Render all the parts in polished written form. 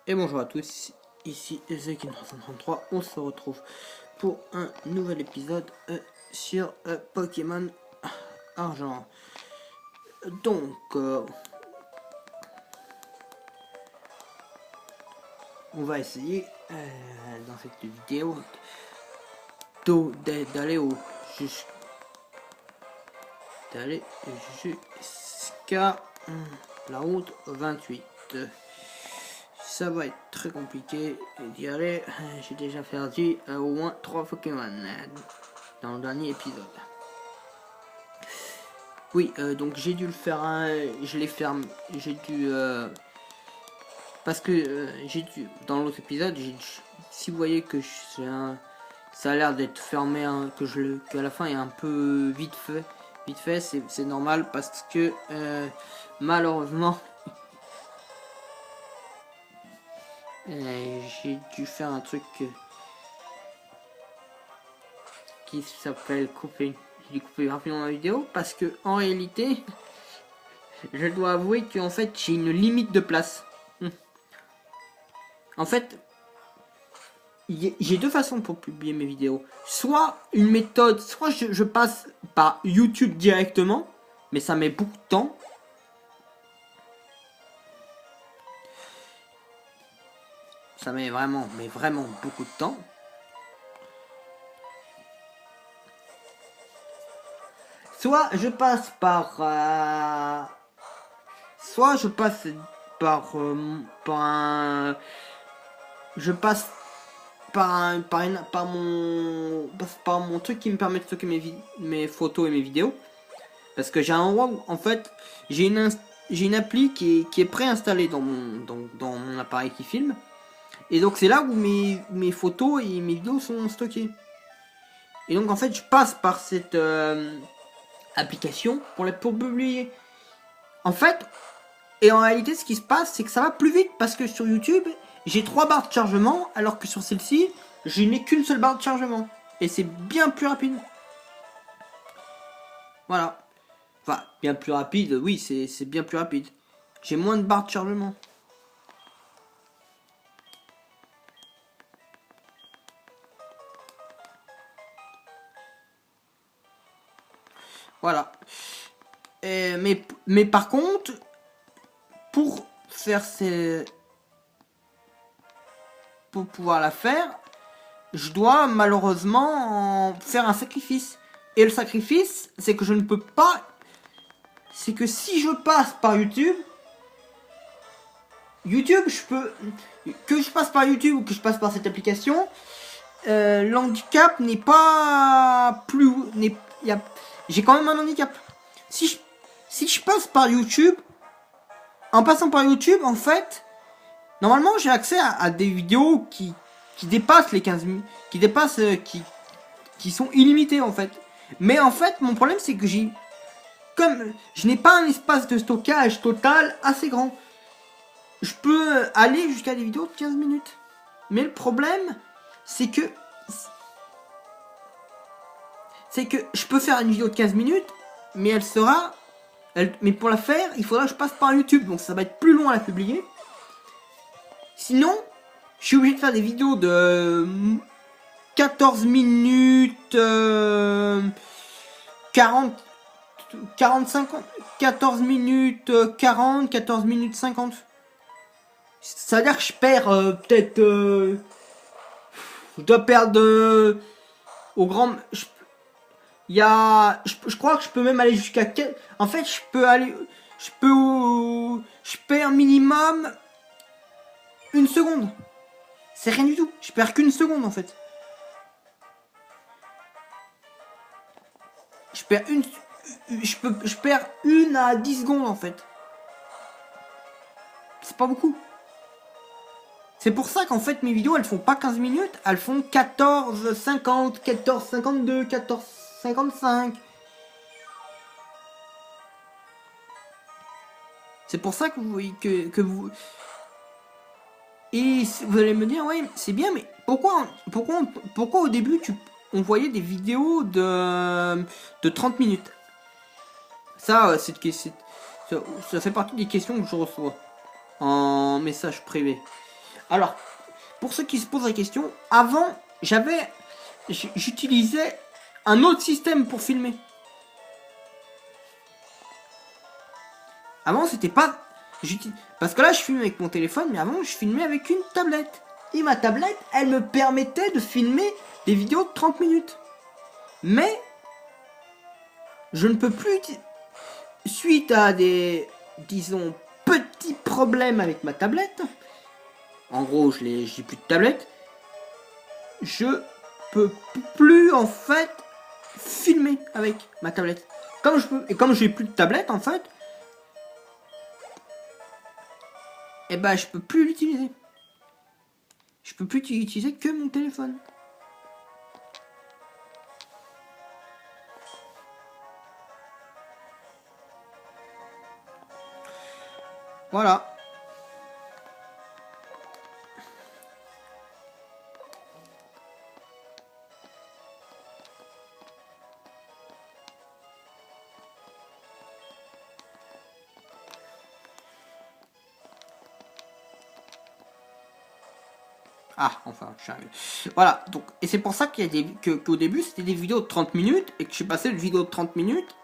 Et bonjour à tous, ici Ezekiel933, on se retrouve pour un nouvel épisode sur Pokémon Argent. Donc, on va essayer dans cette vidéo d'aller jusqu'à la route 28. Ça va être très compliqué d'y aller. J'ai déjà perdu au moins 3 Pokémon dans le dernier épisode. Oui, donc j'ai dû le faire. Je l'ai fermé. J'ai dû parce que j'ai dû dans l'autre épisode. Si vous voyez que ça a l'air d'être fermé, qu'à la fin il est un peu vite fait, c'est normal parce que malheureusement. J'ai dû faire un truc qui s'appelle couper. J'ai coupé rapidement la vidéo parce que en réalité, je dois avouer qu'en fait j'ai une limite de place. En fait, j'ai deux façons pour publier mes vidéos. Soit une méthode, soit je passe par YouTube directement, mais ça met beaucoup de temps. Ça met vraiment beaucoup de temps. Soit je passe par mon truc qui me permet de stocker mes photos et mes vidéos, parce que j'ai un endroit où en fait j'ai une appli qui est préinstallée dans mon appareil qui filme, et donc c'est là où mes photos et mes vidéos sont stockées. Et donc en fait je passe par cette application pour publier. En fait, et en réalité ce qui se passe c'est que ça va plus vite parce que sur YouTube j'ai 3 barres de chargement alors que sur celle-ci je n'ai qu'une seule barre de chargement. Et c'est bien plus rapide. Voilà. Enfin, bien plus rapide, oui, c'est bien plus rapide. J'ai moins de barres de chargement. Voilà. Mais par contre, pour pouvoir la faire, je dois malheureusement faire un sacrifice. Et le sacrifice, c'est que je ne peux pas. C'est que si je passe par YouTube, je peux. Que je passe par YouTube ou que je passe par cette application, l'handicap n'est pas plus. J'ai quand même un handicap. Si je passe par YouTube, en passant par YouTube, en fait, normalement j'ai accès à des vidéos qui dépassent les 15 minutes, qui sont illimitées en fait. Mais en fait, mon problème c'est que comme je n'ai pas un espace de stockage total assez grand, je peux aller jusqu'à des vidéos de 15 minutes. Mais le problème, c'est que je peux faire une vidéo de 15 minutes, mais mais pour la faire, il faudra que je passe par YouTube, donc ça va être plus long à la publier. Sinon, je suis obligé de faire des vidéos de 14 minutes, 14 minutes 40, 14 minutes 50. Ça veut dire que je perds peut-être... je dois perdre au grand... Je crois que je peux même aller jusqu'à... En fait, je perds minimum 1 seconde. C'est rien du tout. Je perds qu'une seconde en fait. Je perds 1 à 10 secondes en fait. C'est pas beaucoup. C'est pour ça qu'en fait mes vidéos elles font pas 15 minutes, elles font 14,50, 14,52, 14,55. C'est pour ça que vous voyez que vous... Et vous allez me dire, ouais, c'est bien, mais pourquoi au début on voyait des vidéos de 30 minutes? Ça, ça fait partie des questions que je reçois en message privé. Alors, pour ceux qui se posent la question, avant, j'utilisais un autre système pour filmer. Avant, c'était pas... Parce que là, je filme avec mon téléphone, mais avant, je filmais avec une tablette. Et ma tablette, elle me permettait de filmer des vidéos de 30 minutes. Mais, je ne peux plus... Suite à des, disons, petits problèmes avec ma tablette, en gros, j'ai plus de tablette, je peux plus, en fait, filmer avec ma tablette. Comme j'ai plus de tablette, en fait, et ben, je peux plus l'utiliser. Je peux plus utiliser que mon téléphone. Voilà. Ah, enfin, je suis arrivé. Voilà, donc, et c'est pour ça qu'il y a qu'au début, c'était des vidéos de 30 minutes, et que je suis passé de vidéos de 30 minutes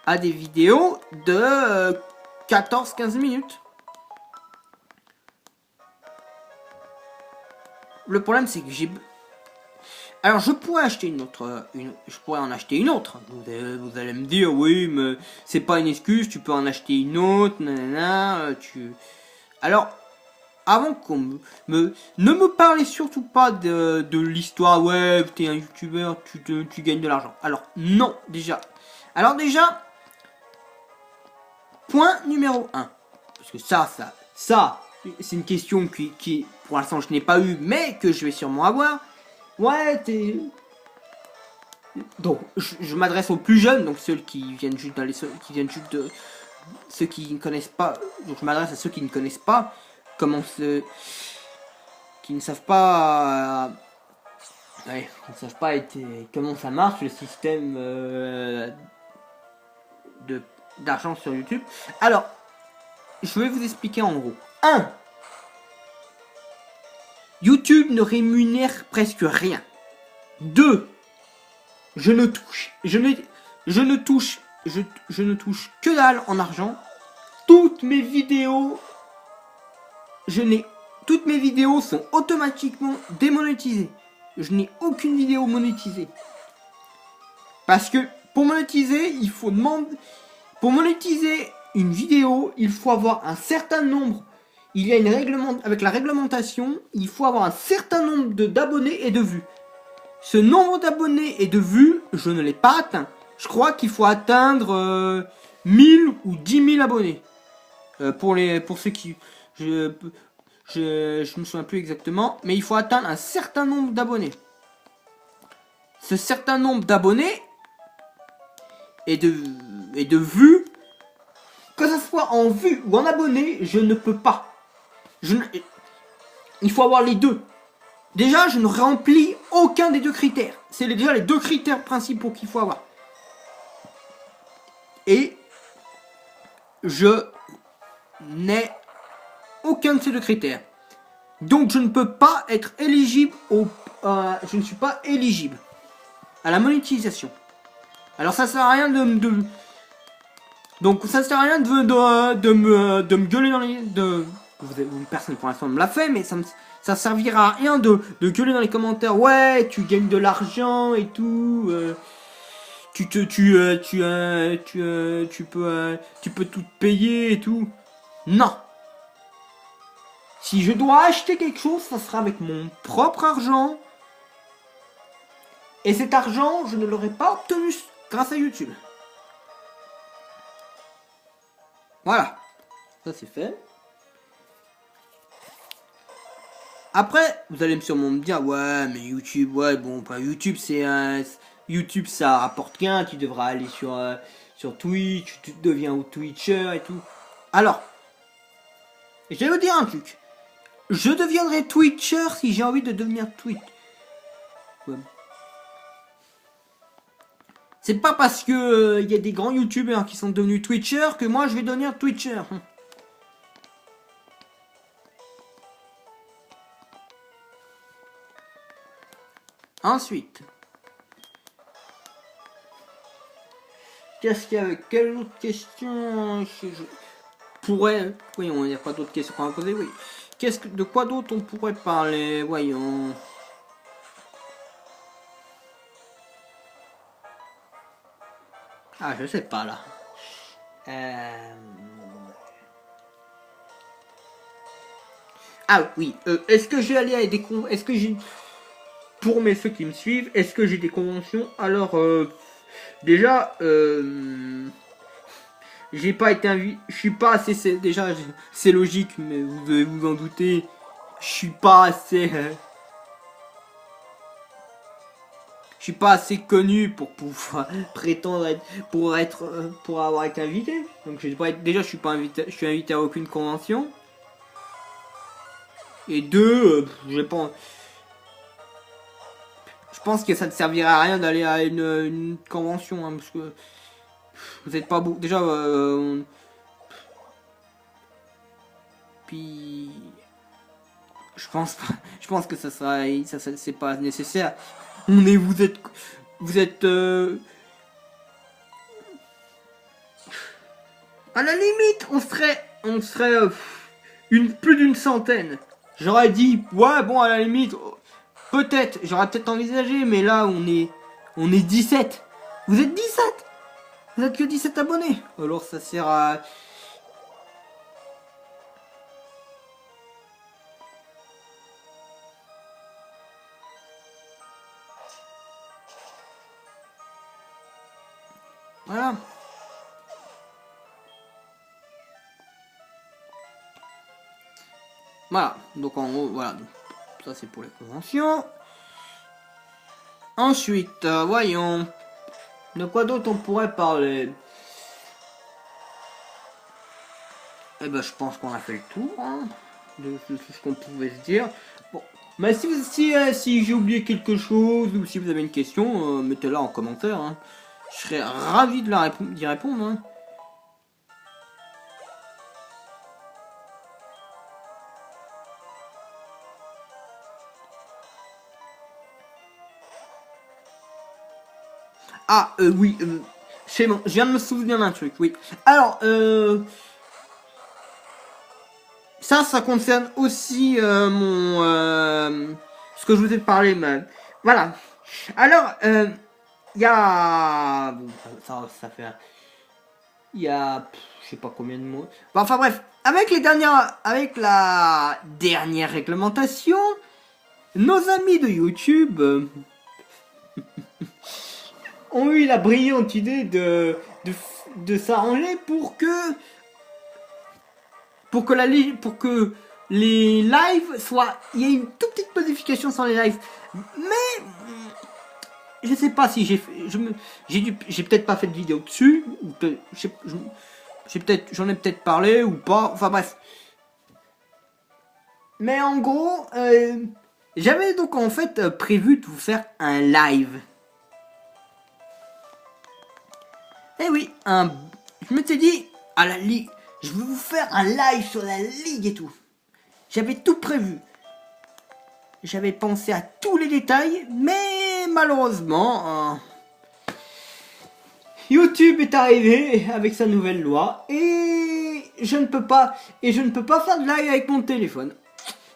à des vidéos de 14-15 minutes. Le problème, c'est que j'ai... Alors, je pourrais acheter je pourrais en acheter une autre. Vous allez me dire, oui, mais c'est pas une excuse, tu peux en acheter une autre, nanana, Alors, avant qu'on ne me parlez surtout pas de l'histoire, ouais, t'es un youtubeur, tu gagnes de l'argent. Alors, non, déjà. Alors déjà, point numéro 1. Parce que ça, c'est une question qui pour l'instant, je n'ai pas eu, mais que je vais sûrement avoir. Ouais, t'es... Donc, je m'adresse aux plus jeunes, donc ceux qui viennent juste qui viennent juste de... Ceux qui ne connaissent pas... Donc, je m'adresse à ceux qui ne connaissent pas comment se... Qui ne savent pas... Ouais, qui ne savent pas comment ça marche, le système d'argent sur YouTube. Alors, je vais vous expliquer en gros. 1. YouTube ne rémunère presque rien. 2. Je ne touche que dalle en argent. Toutes mes vidéos sont automatiquement démonétisées. Je n'ai aucune vidéo monétisée. Parce que pour monétiser, pour monétiser une vidéo, il faut avoir un certain nombre. Il y a avec la réglementation, il faut avoir un certain nombre d'abonnés et de vues. Ce nombre d'abonnés et de vues, je ne l'ai pas atteint. Je crois qu'il faut atteindre 1000 ou 10 000 abonnés. Pour ceux qui... Je me souviens plus exactement. Mais il faut atteindre un certain nombre d'abonnés. Ce certain nombre d'abonnés et de vues, que ce soit en vues ou en abonnés, je ne peux pas. Il faut avoir les deux. Déjà, je ne remplis aucun des deux critères. C'est déjà les deux critères principaux qu'il faut avoir. Et je n'ai aucun de ces deux critères. Donc, je ne peux pas être éligible je ne suis pas éligible à la monétisation. Alors, ça sert à rien donc, ça sert à rien de me gueuler dans les... Personne pour l'instant ne me l'a fait, mais ça servira à rien de gueuler dans les commentaires. Ouais, tu gagnes de l'argent et tout. Tu peux tout te payer et tout. Non. Si je dois acheter quelque chose, ça sera avec mon propre argent. Et cet argent, je ne l'aurai pas obtenu grâce à YouTube. Voilà. Ça, c'est fait. Après, vous allez sûrement me dire, ouais, mais YouTube, ouais, bon, pas YouTube, YouTube, ça rapporte rien, tu devras aller sur Twitch, tu deviens au Twitcher et tout. Alors, je vais vous dire un truc. Je deviendrai Twitcher si j'ai envie de devenir Twitch. Ouais. C'est pas parce que y a des grands youtubeurs qui sont devenus Twitchers que moi je vais devenir Twitcher. Ensuite, qu'est-ce qu'il y a? Quelle autre question pourrais... Voyons, il n'y a pas d'autres questions qu'on va poser, oui. De quoi d'autre on pourrait parler? Voyons. Ah, je sais pas, là. Ah, oui. Est-ce que j'ai allé à des Est-ce que j'ai... Pour ceux qui me suivent, est-ce que j'ai des conventions? Alors, déjà, j'ai pas été invité, je suis pas assez, déjà c'est logique, mais vous devez vous en douter, je suis pas assez, je suis pas assez connu pour pouvoir prétendre pour avoir été invité. Donc je vais pas être, déjà je suis pas invité, je suis invité à aucune convention. Et deux, je pense que ça ne servirait à rien d'aller à une convention, hein, parce que vous êtes pas beau. Déjà, puis je pense que ça c'est pas nécessaire. Vous êtes à la limite, on serait plus d'une centaine. J'aurais dit ouais bon à la limite peut-être, j'aurais peut-être envisagé, mais là on est 17. Vous êtes 17. Vous êtes que 17 abonnés. Alors ça sert à... Voilà. Voilà. Donc en gros, voilà. Ça c'est pour les conventions. Ensuite, voyons. De quoi d'autre on pourrait parler? Eh ben je pense qu'on a fait le tour, hein, de ce qu'on pouvait se dire. Bon, mais si j'ai oublié quelque chose ou si vous avez une question, mettez-la en commentaire. Hein. Je serais ravi d'y répondre. Hein. Ah, oui, c'est bon, je viens de me souvenir d'un truc, oui. Alors, ça concerne aussi ce que je vous ai parlé, mais voilà. Alors, il y a... Bon, ça fait... Il y a... je sais pas combien de mots. Bon, enfin bref, avec la dernière réglementation, nos amis de YouTube ont eu la brillante idée de s'arranger pour que les lives soient... Il y a une toute petite modification sur les lives. Mais je sais pas si j'ai peut-être pas fait de vidéo dessus. J'en ai peut-être parlé ou pas. Enfin bref. Mais en gros, j'avais donc en fait prévu de vous faire un live. Eh oui, je m'étais dit, à la ligue, je vais vous faire un live sur la ligue et tout. J'avais tout prévu. J'avais pensé à tous les détails, mais malheureusement, YouTube est arrivé avec sa nouvelle loi et je ne peux pas faire de live avec mon téléphone.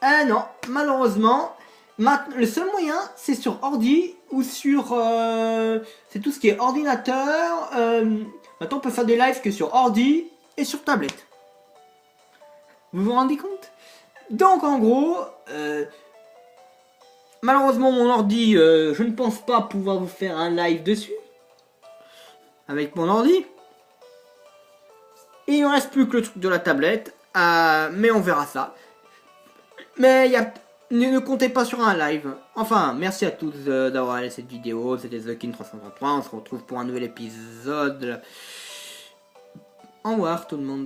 Ah non, malheureusement, le seul moyen c'est sur ordi ou sur c'est tout ce qui est ordinateur. Maintenant on peut faire des lives que sur ordi et sur tablette. Vous vous rendez compte? Donc en gros, malheureusement mon ordi, je ne pense pas pouvoir vous faire un live dessus. Avec mon ordi. Et il ne reste plus que le truc de la tablette. Mais on verra ça. Mais ne comptez pas sur un live. Enfin, merci à tous d'avoir regardé cette vidéo. C'était TheKin333. On se retrouve pour un nouvel épisode. Au revoir tout le monde.